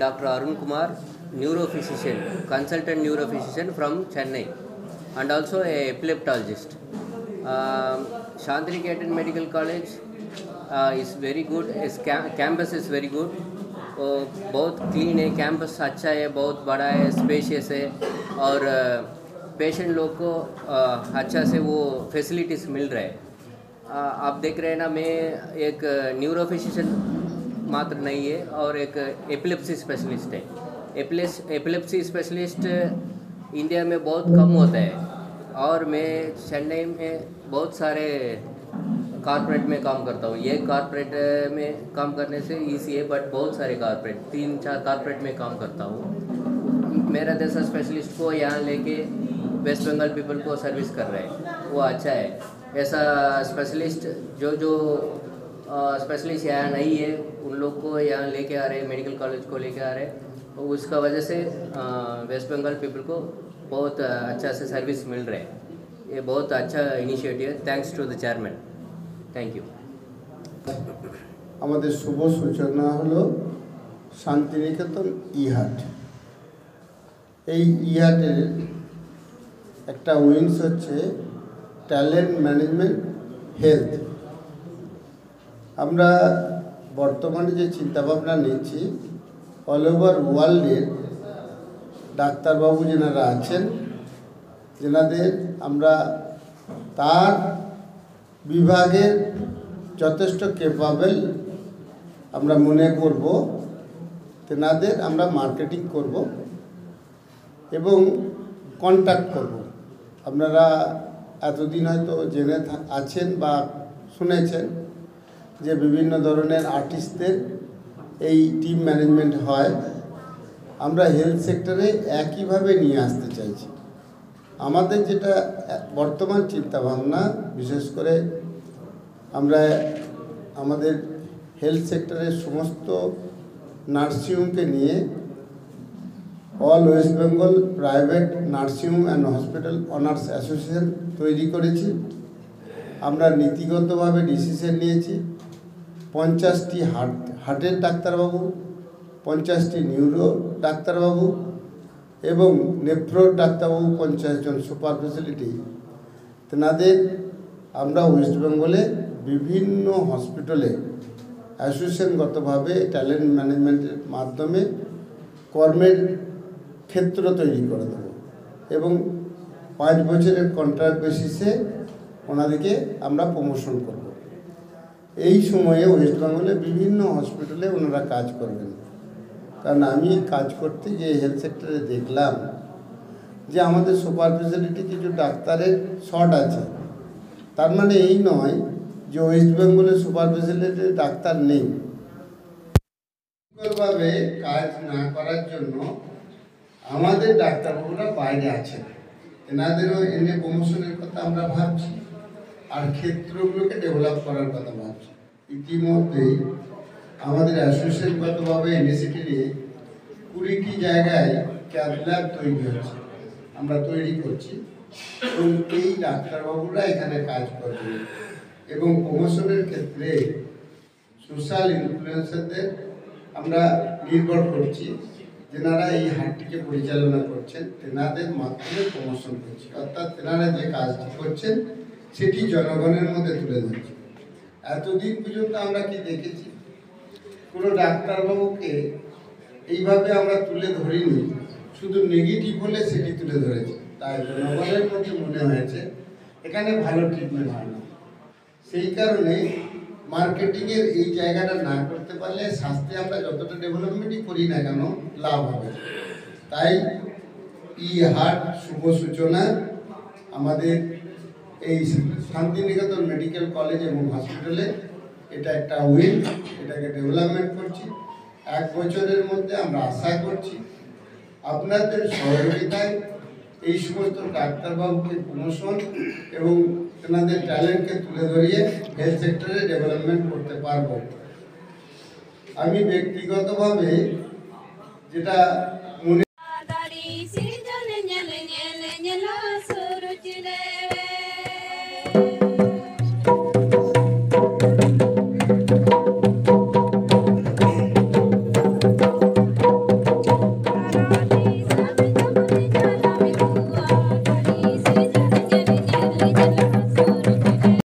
Dr. Arun Kumar, neurophysician, consultant neurophysician from Chennai, and also a epileptologist. Shantiniketan Medical College is very good. Its campus is very good. बहुत clean है, campus अच्छा है, बहुत बड़ा है, spacious है, और पेशेंट लोग को अच्छा से वो फैसिलिटीज़ मिल रहे हैं. आप देख रहे हैं ना, मैं एक न्यूरोफिजिशियन मात्र नहीं है और एक एपिलेप्सी स्पेशलिस्ट है. एपिलेप्सी स्पेशलिस्ट इंडिया में बहुत कम होता है, और मैं चेन्नई में बहुत सारे कॉर्पोरेट में काम करता हूँ. ये कॉर्पोरेट में काम करने से ईजी है, बट बहुत सारे कॉर्पोरेट 3-4 कॉर्पोरेट में काम करता हूँ. मेरा जैसा स्पेशलिस्ट को यहाँ लेके वेस्ट बंगाल पीपल को सर्विस कर रहे हैं, वो अच्छा है. ऐसा स्पेशलिस्ट जो स्पेशलिस्ट यहाँ नहीं है, उन लोग को यहाँ लेके आ रहे हैं, मेडिकल कॉलेज को लेके आ रहे हैं. उसका वजह से वेस्ट बंगाल पीपल को बहुत अच्छा से सर्विस मिल रहा है. ये बहुत अच्छा इनिशिएटिव है. Thanks to the chairman. Thank you. আমাদের শুভ সূচনা হলো শান্তিনিকেতন ইহাট. এই ইহাটের একটা উইংস হচ্ছে ট্যালেন্ট ম্যানেজমেন্ট হেলথ. আমরা বর্তমানে যে চিন্তাভাবনা নিচ্ছি, অল ওভার ওয়ার্ল্ডের ডাক্তারবাবু যেনারা আছেন, যেনাদের আমরা তার বিভাগের যথেষ্ট ক্যাপাবল আমরা মনে করব, তেনাদের আমরা মার্কেটিং করব এবং কন্ট্যাক্ট করব. আপনারা এতদিন হয়তো জেনে আছেন বা শুনেছেন যে বিভিন্ন ধরনের আর্টিস্টদের এই টিম ম্যানেজমেন্ট হয়. আমরা হেলথ সেক্টরে একইভাবে নিয়ে আসতে চাইছি. আমাদের যেটা বর্তমান চিন্তাভাবনা, বিশেষ করে আমরা আমাদের হেলথ সেক্টরের সমস্ত নার্সিংহোমকে নিয়ে all West Bengal private nursing home and hospital honours association তৈরি করেছি. আমরা নীতিগতভাবে ডিসিশন নিয়েছি 50টি হার্টের ডাক্তারবাবু, 50টি নিউরো ডাক্তারবাবু এবং নেফ্রো ডাক্তারবাবু 50 জন সুপার ফেসিলিটি. তেনাদের আমরা ওয়েস্ট বেঙ্গলে বিভিন্ন হসপিটালে অ্যাসোসিয়েশনগতভাবে ট্যালেন্ট ম্যানেজমেন্টের মাধ্যমে কর্মের ক্ষেত্র তৈরি করে দেব এবং 5 বছরের কন্ট্রাক্ট বেসিসে ওনাদেরকে আমরা প্রমোশন করব. এই সময়ে ওয়েস্ট বেঙ্গলে বিভিন্ন হসপিটালে ওনারা কাজ করবেন. কারণ আমি কাজ করতে গিয়ে হেলথ সেক্টরে দেখলাম যে আমাদের সুপার ফেসিলিটি কিছু ডাক্তারের শর্ট আছে. তার মানে এই নয় যে ওয়েস্ট বেঙ্গলে সুপার ফেসিলিটির ডাক্তার নেই. ভাবে কাজ না করার জন্য আমাদের ডাক্তারবাবুরা বাইরে আছেন, এনাদেরও এনে প্রমোশনের কথা আমরা ভাবছি, আর ক্ষেত্রগুলোকে ডেভেলপ করার কথা ভাবছি. ইতিমধ্যেই আমাদের অ্যাসোসিয়েশনগতভাবে এনএসিটি নিয়ে 20টি জায়গায় ক্যাথ ল্যাব তৈরি হচ্ছে, আমরা তৈরি করছি এবং এই ডাক্তারবাবুরা এখানে কাজ করবেন. এবং প্রমোশনের ক্ষেত্রে সোশ্যাল ইনফ্লুয়েন্সারদের আমরা নির্ভর করছি, যেনারা এই হাটটিকে পরিচালনা করছেন, তেনাদের মাধ্যমে প্রমোশন করছি. অর্থাৎ তেনারা যে কাজটি করছেন সেটি জনগণের মধ্যে তুলে ধরছে. এতদিন পর্যন্ত আমরা কি দেখেছি, কোনো ডাক্তারবাবুকে এইভাবে আমরা তুলে ধরিনি, শুধু নেগেটিভ হলে সেটি তুলে ধরেছি. তাই জনগণের মধ্যে মনে হয়েছে এখানে ভালো ট্রিটমেন্ট হয় না. সেই কারণে মার্কেটিংয়ের এই জায়গাটা না করতে পারলে স্বাস্থ্যে আমরা যতটা ডেভেলপমেন্টই করি না কেন লাভ হবে. তাই হাট শুভ সূচনা আমাদের এই শান্তিনিকেতন মেডিকেল কলেজ এবং হসপিটালে এটা একটা উইং, এটাকে ডেভেলপমেন্ট করছি. 1 বছরের মধ্যে আমরা আশা করছি আপনাদের সহযোগিতায় এই সমস্ত ডাক্তারবাবুকে প্রমোশন এবং তেনাদের ট্যালেন্টকে তুলে ধরিয়ে হেলথ সেক্টরে ডেভেলপমেন্ট করতে পারব. আমি ব্যক্তিগতভাবে যেটা